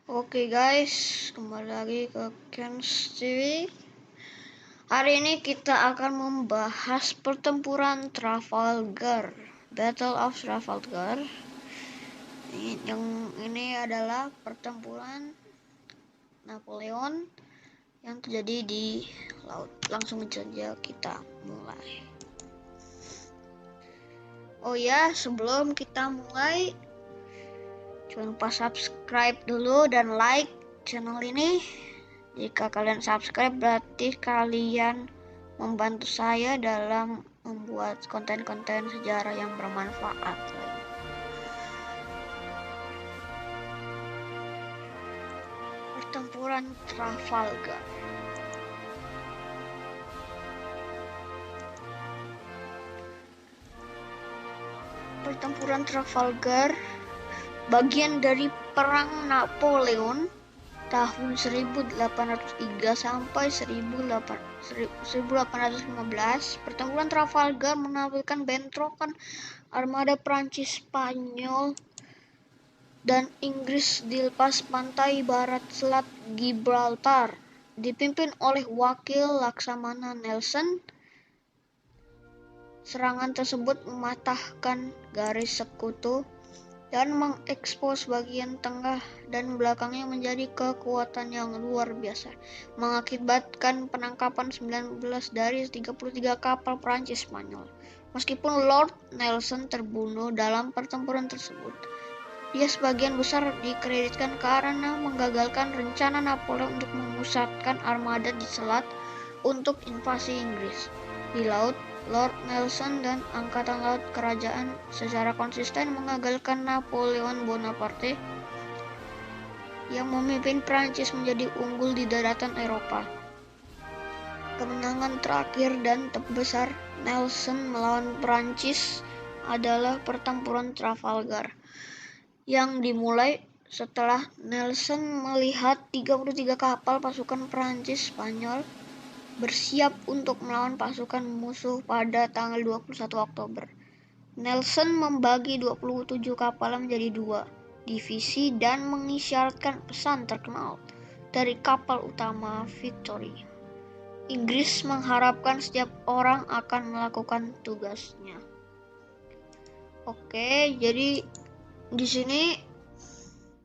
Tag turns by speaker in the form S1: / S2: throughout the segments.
S1: Oke guys, kembali lagi ke Ken's TV. Hari ini kita akan membahas pertempuran Trafalgar, Battle of Trafalgar. Ini adalah pertempuran Napoleon yang terjadi di laut. Langsung saja kita mulai. Oh ya, sebelum kita mulai, jangan lupa subscribe dulu dan like channel ini. Jika kalian subscribe berarti kalian membantu saya dalam membuat konten-konten sejarah yang bermanfaat. Pertempuran Trafalgar. Pertempuran Trafalgar bagian dari Perang Napoleon tahun 1803 sampai 1815. Pertempuran Trafalgar menampilkan bentrokan armada Prancis, Spanyol, dan Inggris di lepas pantai barat Selat Gibraltar, dipimpin oleh Wakil Laksamana Nelson. Serangan tersebut mematahkan garis sekutu dan mengekspos bagian tengah dan belakangnya menjadi kekuatan yang luar biasa, mengakibatkan penangkapan 19 dari 33 kapal Prancis Spanyol. Meskipun Lord Nelson terbunuh dalam pertempuran tersebut, dia sebagian besar dikreditkan karena menggagalkan rencana Napoleon untuk memusatkan armada di selat untuk invasi Inggris. Di laut, Lord Nelson dan Angkatan Laut Kerajaan secara konsisten mengagalkan Napoleon Bonaparte yang memimpin Prancis menjadi unggul di daratan Eropa. Kemenangan terakhir dan terbesar Nelson melawan Prancis adalah Pertempuran Trafalgar, yang dimulai setelah Nelson melihat 33 kapal pasukan Prancis Spanyol bersiap untuk melawan pasukan musuh pada tanggal 21 Oktober. Nelson membagi 27 kapal menjadi 2 divisi dan mengisyaratkan pesan terkenal dari kapal utama Victory. Inggris mengharapkan setiap orang akan melakukan tugasnya. Oke, jadi di sini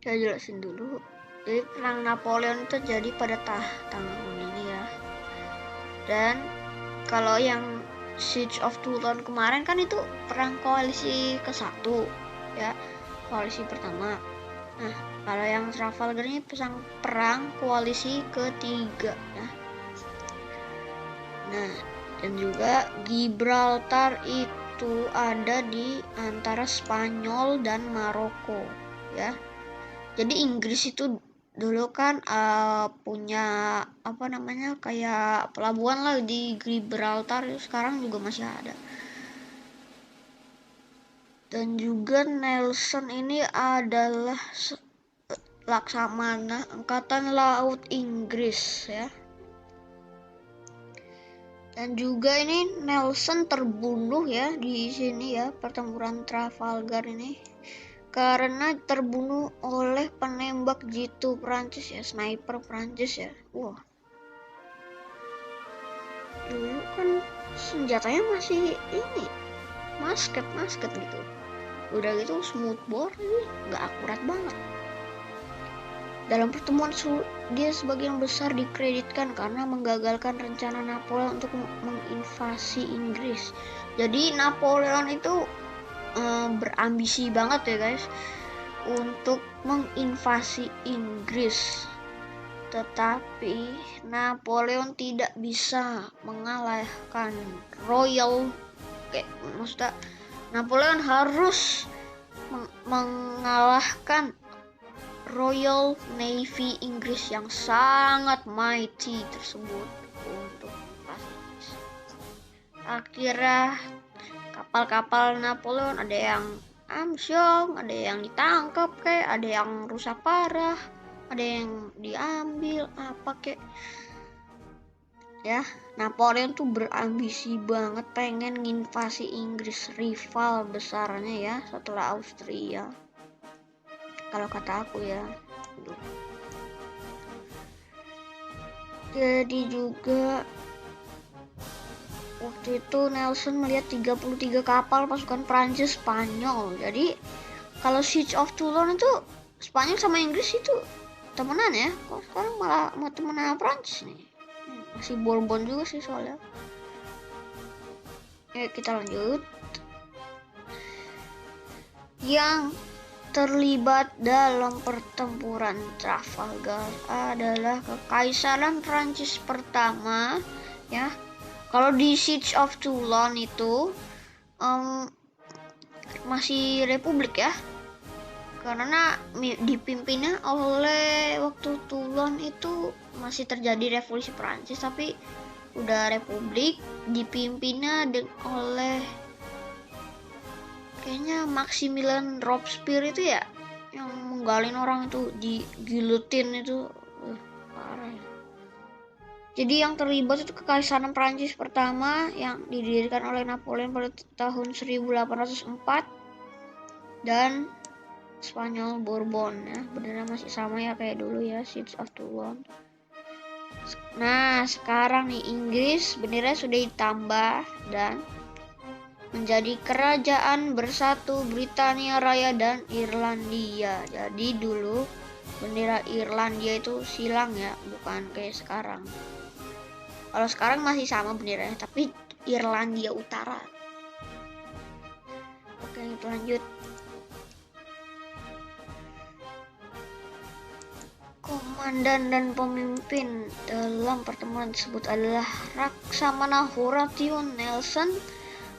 S1: saya jelasin dulu. Jadi perang Napoleon terjadi pada tahun ini ya. Dan kalau yang Siege of Toulon kemarin kan itu perang koalisi ke-1 ya, koalisi pertama. Nah, kalau yang Trafalgar ini perang koalisi ke-3 ya. Nah, dan juga Gibraltar itu ada di antara Spanyol dan Maroko ya. Jadi Inggris itu dulu kan punya kayak pelabuhan lah di Gibraltar, sekarang juga masih ada. Dan juga Nelson ini adalah laksamana Angkatan Laut Inggris ya. Dan juga ini Nelson terbunuh ya di sini ya, pertempuran Trafalgar ini, karena terbunuh oleh penembak jitu Prancis ya, sniper Prancis ya. Wah, dulu kan senjatanya masih ini musket gitu, udah gitu smoothbore lagi, nggak akurat banget. Dalam pertemuan dia sebagian besar dikreditkan karena menggagalkan rencana Napoleon untuk menginvasi Inggris. Jadi Napoleon itu berambisi banget ya guys untuk menginvasi Inggris, tetapi Napoleon tidak bisa mengalahkan maksudnya Napoleon harus mengalahkan Royal Navy Inggris yang sangat mighty tersebut untuk Prancis. Akhirnya kapal-kapal Napoleon ada yang amsyong, ada yang ditangkap ada yang rusak parah, ada yang diambil ya. Napoleon tuh berambisi banget pengen nginvasi Inggris, rival besarnya ya setelah Austria kalau kata aku ya. Jadi juga waktu itu Nelson melihat 33 kapal pasukan Prancis Spanyol. Jadi kalau Siege of Toulon itu Spanyol sama Inggris itu temenan ya. Kok sekarang malah mau temenan sama Prancis nih. Masih Bourbon juga sih soalnya. Kita lanjut. Yang terlibat dalam pertempuran Trafalgar adalah Kekaisaran Prancis pertama ya. Kalau di Siege of Toulon itu masih republik ya, karena dipimpinnya oleh waktu Toulon itu masih terjadi revolusi Prancis, tapi udah republik, dipimpinnya oleh kayaknya Maximilian Robespierre itu ya, yang menggalin orang itu di gilotin itu, parah ya. Jadi yang terlibat itu Kekaisaran Prancis pertama yang didirikan oleh Napoleon pada tahun 1804 dan Spanyol Bourbon ya, beneran masih sama ya kayak dulu ya, Siege of Toulon. Nah sekarang nih Inggris benderanya sudah ditambah dan menjadi Kerajaan Bersatu Britania Raya dan Irlandia. Jadi dulu bendera Irlandia itu silang ya, bukan kayak sekarang. Kalau sekarang masih sama benderanya, tapi Irlandia Utara. Oke, kita lanjut. Komandan dan pemimpin dalam pertemuan tersebut adalah Laksamana Horatio Nelson,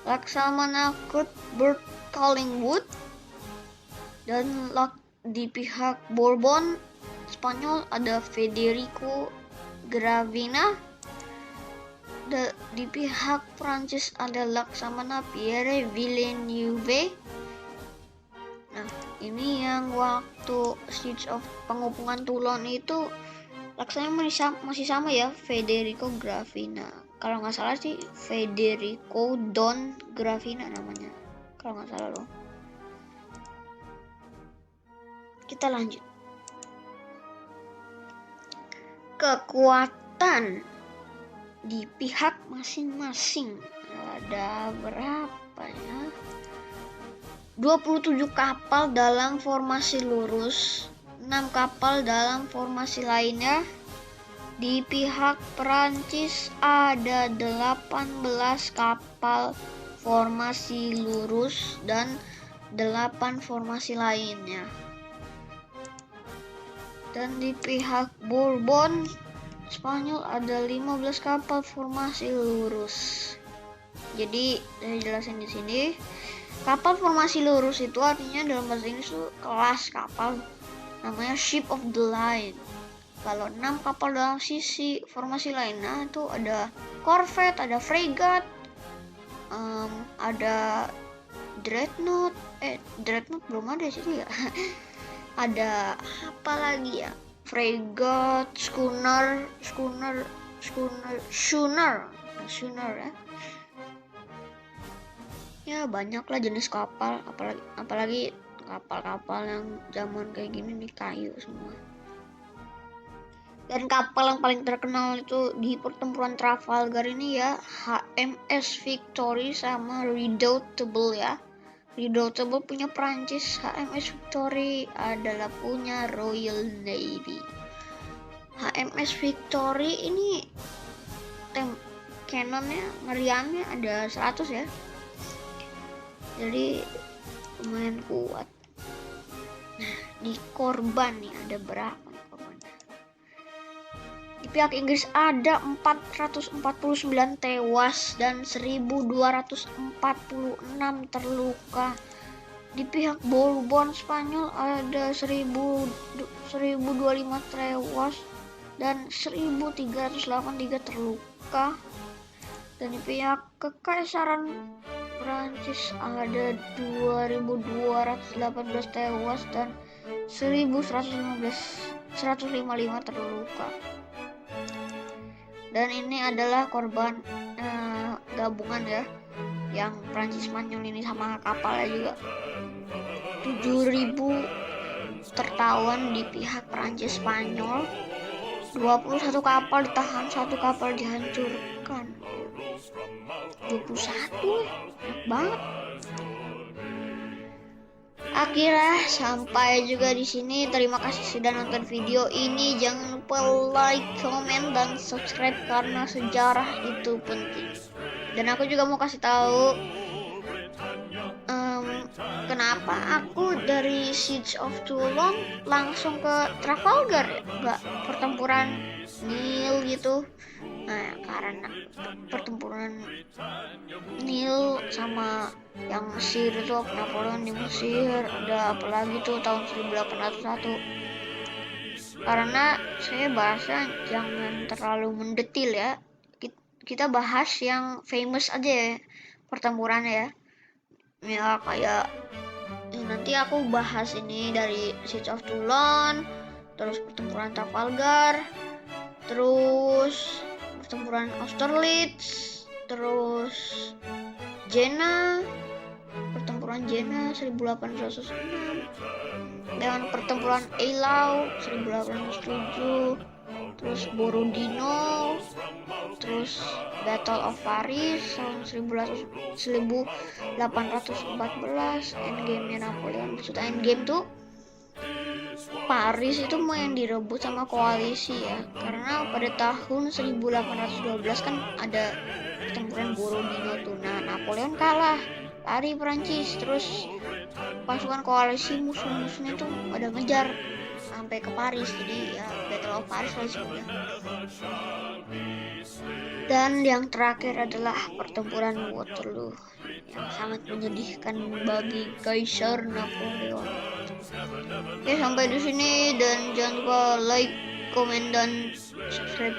S1: Laksamana Cuthbert Collingwood, dan di pihak Bourbon Spanyol ada Federico Gravina, di pihak Prancis ada Laksamana Pierre Villeneuve. Nah ini yang waktu Siege of pengepungan Toulon itu Laksamana masih sama ya, Federico Gravina. Kalau nggak salah sih Federico Don Gravina namanya, kalau nggak salah loh. Kita lanjut. Kekuatan di pihak masing-masing ada berapa ya? 27 kapal dalam formasi lurus, 6 kapal dalam formasi lainnya. Di pihak Perancis ada 18 kapal formasi lurus dan 8 formasi lainnya. Dan di pihak Bourbon Spanyol ada 15 kapal formasi lurus. Jadi saya jelasin di sini. Kapal formasi lurus itu artinya dalam bahasa Inggris itu kelas kapal, namanya ship of the line. Kalau 6 kapal dalam sisi formasi lainnya itu ada corvette, ada fregat, ada dreadnought. Dreadnought belum ada sih ya. Ada apa lagi ya? Fregat, schooner ya. Ya banyak lah jenis kapal, apalagi kapal-kapal yang zaman kayak gini nih kayu semua. Dan kapal yang paling terkenal itu di pertempuran Trafalgar ini ya HMS Victory sama Redoutable ya. Redoutable punya Prancis, HMS Victory adalah punya Royal Navy. HMS Victory ini cannonnya, meriamnya ada 100 ya. Jadi lumayan kuat. Nah di korban nih ada berapa? Di pihak Inggris ada 449 tewas dan 1246 terluka. Di pihak Bourbon Spanyol ada 1025 tewas dan 1383 terluka. Dan di pihak Kekaisaran Prancis ada 2218 tewas dan 1155 terluka. Dan ini adalah korban gabungan ya, yang Prancis Spanyol ini sama kapalnya juga. 7.000 tertawan di pihak Prancis Spanyol 21 kapal ditahan, 1 kapal dihancurkan. 21 enak banget. Akhirnya sampai juga di sini. Terima kasih sudah nonton video ini. Jangan lupa like, comment, dan subscribe karena sejarah itu penting. Dan aku juga mau kasih tahu kenapa aku dari Siege of Toulon langsung ke Trafalgar ya, nggak pertempuran Nil gitu. Nah, karena pertempuran Nil sama yang Mesir itu, Napoleon di Mesir, ada apalagi tuh tahun 1801. Karena saya bahasnya jangan terlalu mendetil ya. Kita bahas yang famous aja ya pertempurannya ya. Ya kayak nanti aku bahas ini dari Siege of Toulon, terus pertempuran Trafalgar, terus pertempuran Austerlitz, terus Jena, pertempuran Jena 1806, dan pertempuran Eylau 1807, terus Borodino, terus Battle of Paris tahun 1814, endgame-nya Napoleon. Maksud endgame tuh Paris itu mau yang direbut sama koalisi ya, karena pada tahun 1812 kan ada pertempuran Borodino tuh. Nah, Napoleon kalah, lari Perancis, terus pasukan koalisi musuh-musuhnya tuh pada ngejar sampai ke Paris. Jadi ya Battle of Paris lah disebutnya. Dan yang terakhir adalah pertempuran Waterloo yang sangat menyedihkan bagi Kaisar Napoleon. Oke, sampai di sini dan jangan lupa like, komen, dan subscribe